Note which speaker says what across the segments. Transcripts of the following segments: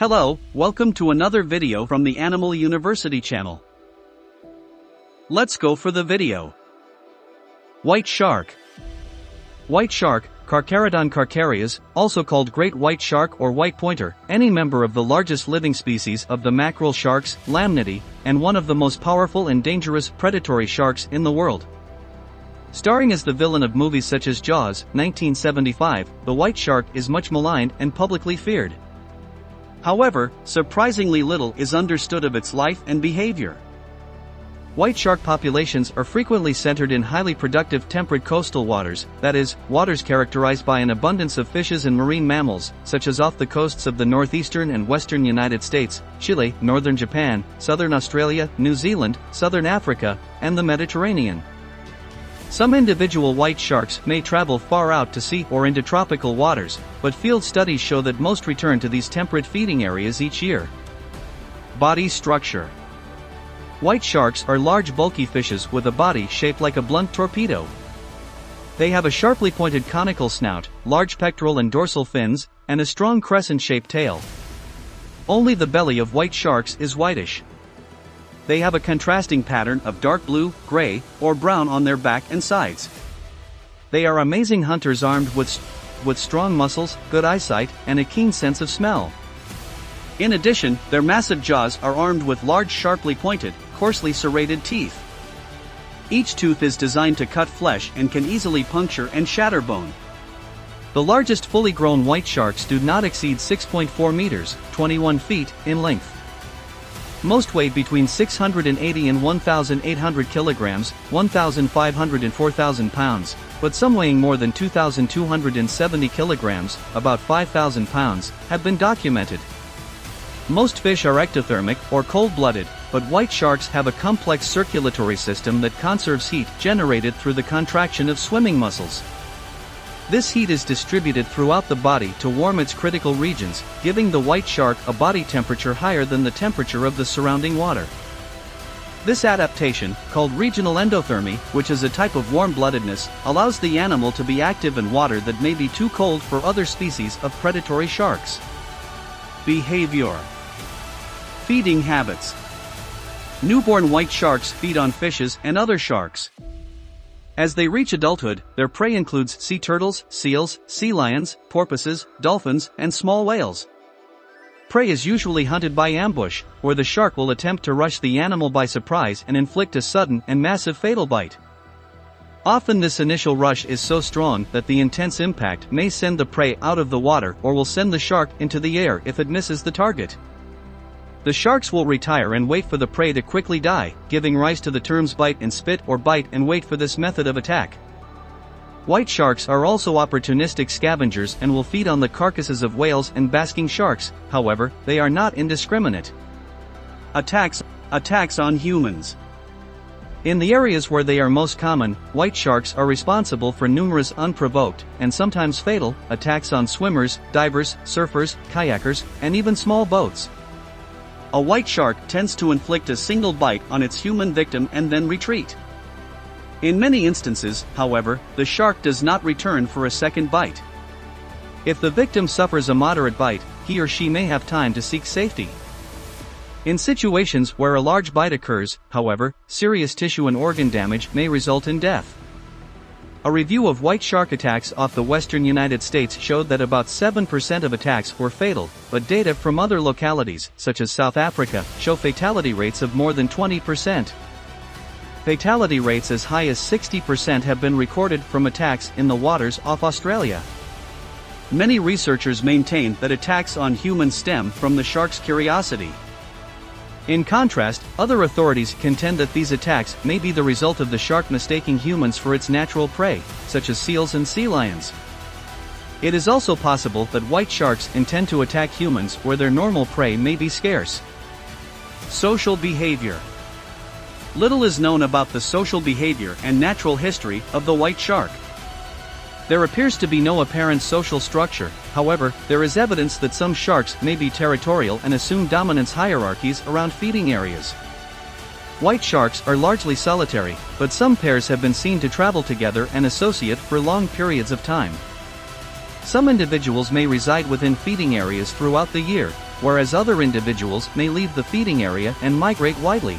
Speaker 1: Hello, welcome to another video from the Animal University channel. Let's go for the video. White shark. White shark, Carcharodon carcharias, also called great white shark or white pointer, any member of the largest living species of the mackerel sharks, Lamnidae, and one of the most powerful and dangerous predatory sharks in the world. Starring as the villain of movies such as Jaws, 1975, the white shark is much maligned and publicly feared. However, surprisingly little is understood of its life and behavior. White shark populations are frequently centered in highly productive temperate coastal waters, that is, waters characterized by an abundance of fishes and marine mammals, such as off the coasts of the northeastern and western United States, Chile, northern Japan, southern Australia, New Zealand, southern Africa, and the Mediterranean. Some individual white sharks may travel far out to sea or into tropical waters, but field studies show that most return to these temperate feeding areas each year. Body structure. White sharks are large bulky fishes with a body shaped like a blunt torpedo. They have a sharply pointed conical snout, large pectoral and dorsal fins, and a strong crescent-shaped tail. Only the belly of white sharks is whitish. They have a contrasting pattern of dark blue, gray, or brown on their back and sides. They are amazing hunters armed with strong muscles, good eyesight, and a keen sense of smell. In addition, their massive jaws are armed with large sharply pointed, coarsely serrated teeth. Each tooth is designed to cut flesh and can easily puncture and shatter bone. The largest fully grown white sharks do not exceed 6.4 meters, 21 feet, in length. Most weigh between 680 and 1,800 kilograms, 1,500 and 4,000 pounds, but some weighing more than 2,270 kilograms, about 5,000 pounds, have been documented. Most fish are ectothermic or cold-blooded, but white sharks have a complex circulatory system that conserves heat generated through the contraction of swimming muscles. This heat is distributed throughout the body to warm its critical regions, giving the white shark a body temperature higher than the temperature of the surrounding water. This adaptation, called regional endothermy, which is a type of warm-bloodedness, allows the animal to be active in water that may be too cold for other species of predatory sharks. Behavior. Feeding habits. Newborn white sharks feed on fishes and other sharks. As they reach adulthood, their prey includes sea turtles, seals, sea lions, porpoises, dolphins, and small whales. Prey is usually hunted by ambush, where the shark will attempt to rush the animal by surprise and inflict a sudden and massive fatal bite. Often this initial rush is so strong that the intense impact may send the prey out of the water or will send the shark into the air if it misses the target. The sharks will retire and wait for the prey to quickly die, giving rise to the terms bite and spit or bite and wait for this method of attack. White sharks are also opportunistic scavengers and will feed on the carcasses of whales and basking sharks, however, they are not indiscriminate. Attacks on humans. In the areas where they are most common, white sharks are responsible for numerous unprovoked, and sometimes fatal, attacks on swimmers, divers, surfers, kayakers, and even small boats. A white shark tends to inflict a single bite on its human victim and then retreat. In many instances, however, the shark does not return for a second bite. If the victim suffers a moderate bite, he or she may have time to seek safety. In situations where a large bite occurs, however, serious tissue and organ damage may result in death. A review of white shark attacks off the western United States showed that about 7% of attacks were fatal, but data from other localities, such as South Africa, show fatality rates of more than 20%. Fatality rates as high as 60% have been recorded from attacks in the waters off Australia. Many researchers maintain that attacks on humans stem from the shark's curiosity. In contrast, other authorities contend that these attacks may be the result of the shark mistaking humans for its natural prey, such as seals and sea lions. It is also possible that white sharks intend to attack humans where their normal prey may be scarce. Social behavior. Little is known about the social behavior and natural history of the white shark. There appears to be no apparent social structure, however, there is evidence that some sharks may be territorial and assume dominance hierarchies around feeding areas. White sharks are largely solitary, but some pairs have been seen to travel together and associate for long periods of time. Some individuals may reside within feeding areas throughout the year, whereas other individuals may leave the feeding area and migrate widely.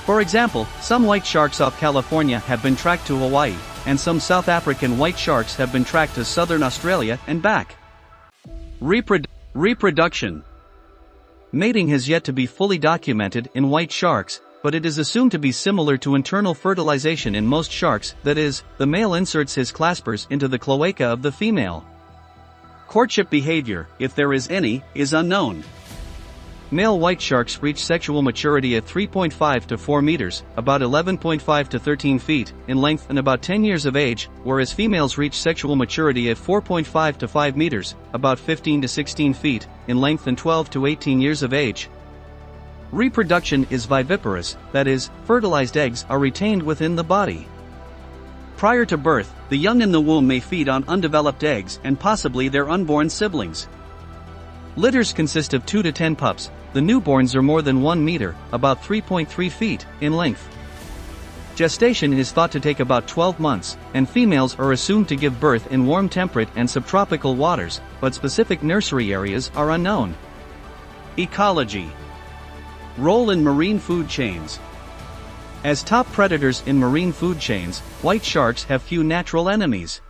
Speaker 1: For example, some white sharks off California have been tracked to Hawaii, and some South African white sharks have been tracked to southern Australia and back. Reproduction. Mating has yet to be fully documented in white sharks, but it is assumed to be similar to internal fertilization in most sharks, that is, the male inserts his claspers into the cloaca of the female. Courtship behavior, if there is any, is unknown. Male white sharks reach sexual maturity at 3.5 to 4 meters, about 11.5 to 13 feet, in length and about 10 years of age, whereas females reach sexual maturity at 4.5 to 5 meters, about 15 to 16 feet, in length and 12 to 18 years of age. Reproduction is viviparous, that is, fertilized eggs are retained within the body. Prior to birth, the young in the womb may feed on undeveloped eggs and possibly their unborn siblings. Litters consist of 2 to 10 pups. The newborns are more than 1 meter, about 3.3 feet, in length. Gestation is thought to take about 12 months, and females are assumed to give birth in warm temperate and subtropical waters, but specific nursery areas are unknown. Ecology. Role in marine food chains. As top predators in marine food chains, white sharks have few natural enemies.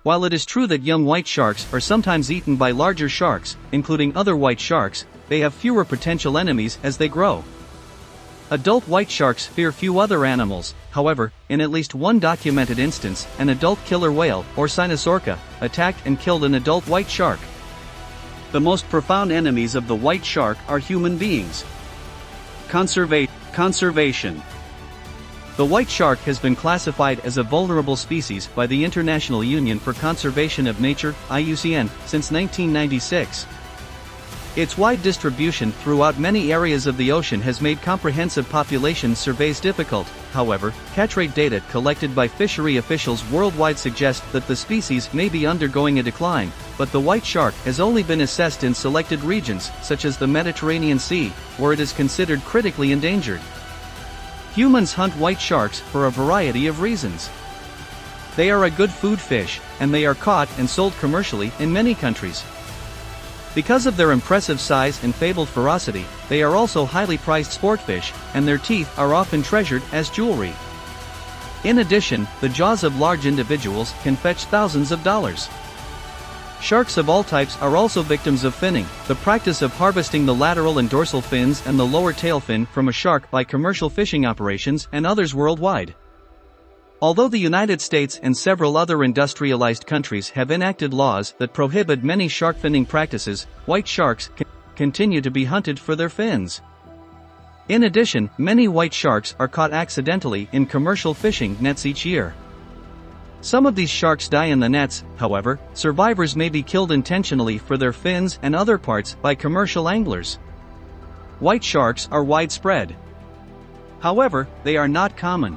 Speaker 1: While it is true that young white sharks are sometimes eaten by larger sharks, including other white sharks, they have fewer potential enemies as they grow. Adult white sharks fear few other animals. However, in at least one documented instance, an adult killer whale, or Cynosorca, attacked and killed an adult white shark. The most profound enemies of the white shark are human beings. Conservation. The white shark has been classified as a vulnerable species by the International Union for Conservation of Nature, IUCN, since 1996. Its wide distribution throughout many areas of the ocean has made comprehensive population surveys difficult. However, catch rate data collected by fishery officials worldwide suggest that the species may be undergoing a decline, but the white shark has only been assessed in selected regions, such as the Mediterranean Sea, where it is considered critically endangered. Humans hunt white sharks for a variety of reasons. They are a good food fish, and they are caught and sold commercially in many countries. Because of their impressive size and fabled ferocity, they are also highly prized sport fish, and their teeth are often treasured as jewelry. In addition, the jaws of large individuals can fetch thousands of dollars. Sharks of all types are also victims of finning, the practice of harvesting the lateral and dorsal fins and the lower tail fin from a shark by commercial fishing operations and others worldwide. Although the United States and several other industrialized countries have enacted laws that prohibit many shark finning practices, white sharks continue to be hunted for their fins. In addition, many white sharks are caught accidentally in commercial fishing nets each year. Some of these sharks die in the nets. However, survivors may be killed intentionally for their fins and other parts by commercial anglers. White sharks are widespread. However, they are not common.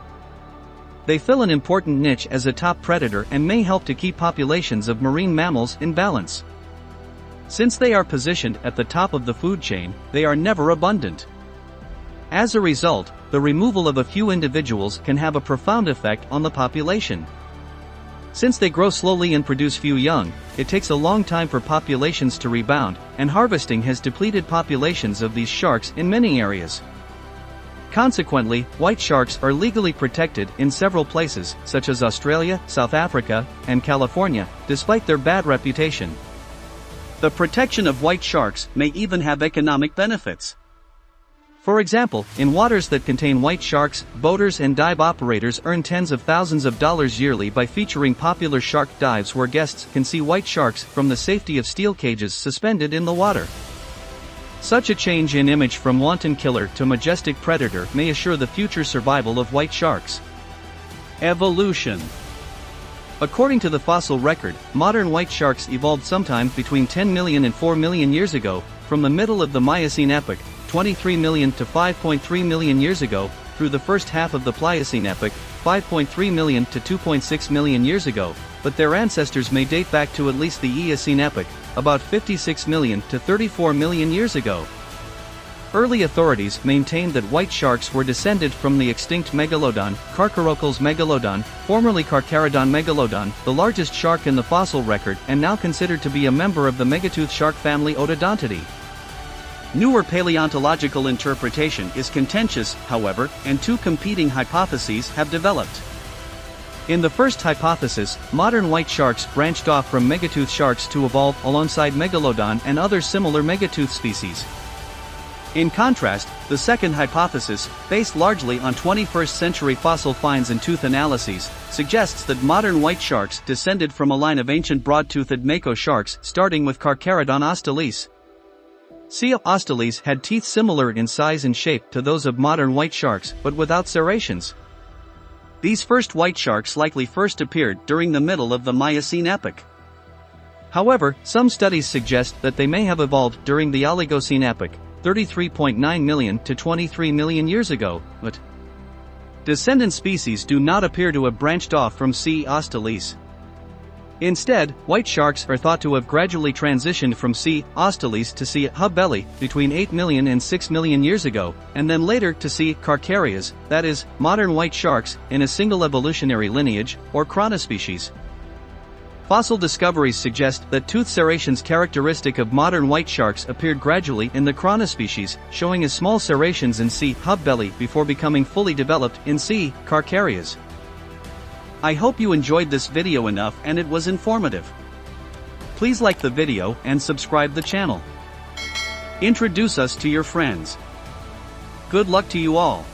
Speaker 1: They fill an important niche as a top predator and may help to keep populations of marine mammals in balance. Since they are positioned at the top of the food chain, they are never abundant. As a result, the removal of a few individuals can have a profound effect on the population. Since they grow slowly and produce few young, it takes a long time for populations to rebound, and harvesting has depleted populations of these sharks in many areas. Consequently, white sharks are legally protected in several places, such as Australia, South Africa, and California, despite their bad reputation. The protection of white sharks may even have economic benefits. For example, in waters that contain white sharks, boaters and dive operators earn tens of thousands of dollars yearly by featuring popular shark dives where guests can see white sharks from the safety of steel cages suspended in the water. Such a change in image from wanton killer to majestic predator may assure the future survival of white sharks. Evolution. According to the fossil record, modern white sharks evolved sometime between 10 million and 4 million years ago, from the middle of the Miocene epoch, 23 million to 5.3 million years ago, through the first half of the Pliocene epoch, 5.3 million to 2.6 million years ago, but their ancestors may date back to at least the Eocene epoch, about 56 million to 34 million years ago. Early authorities maintained that white sharks were descended from the extinct megalodon, Carcharodon's megalodon, formerly Carcharodon megalodon, the largest shark in the fossil record and now considered to be a member of the megatooth shark family Otodontidae. Newer paleontological interpretation is contentious, however, and two competing hypotheses have developed. In the first hypothesis, modern white sharks branched off from megatooth sharks to evolve alongside megalodon and other similar megatooth species. In contrast, the second hypothesis, based largely on 21st-century fossil finds and tooth analyses, suggests that modern white sharks descended from a line of ancient broad-toothed mako sharks starting with Carcharodon australis. C. australis had teeth similar in size and shape to those of modern white sharks, but without serrations. These first white sharks likely first appeared during the middle of the Miocene epoch. However, some studies suggest that they may have evolved during the Oligocene epoch, 33.9 million to 23 million years ago, but descendant species do not appear to have branched off from C. australis. Instead, white sharks are thought to have gradually transitioned from C. australis to C. hubbelli between 8 million and 6 million years ago, and then later to C. carcharias, that is, modern white sharks, in a single evolutionary lineage, or chronospecies. Fossil discoveries suggest that tooth serrations characteristic of modern white sharks appeared gradually in the chronospecies, showing as small serrations in C. hubbelli before becoming fully developed in C. carcharias. I hope you enjoyed this video enough and it was informative. Please like the video and subscribe the channel. Introduce us to your friends. Good luck to you all.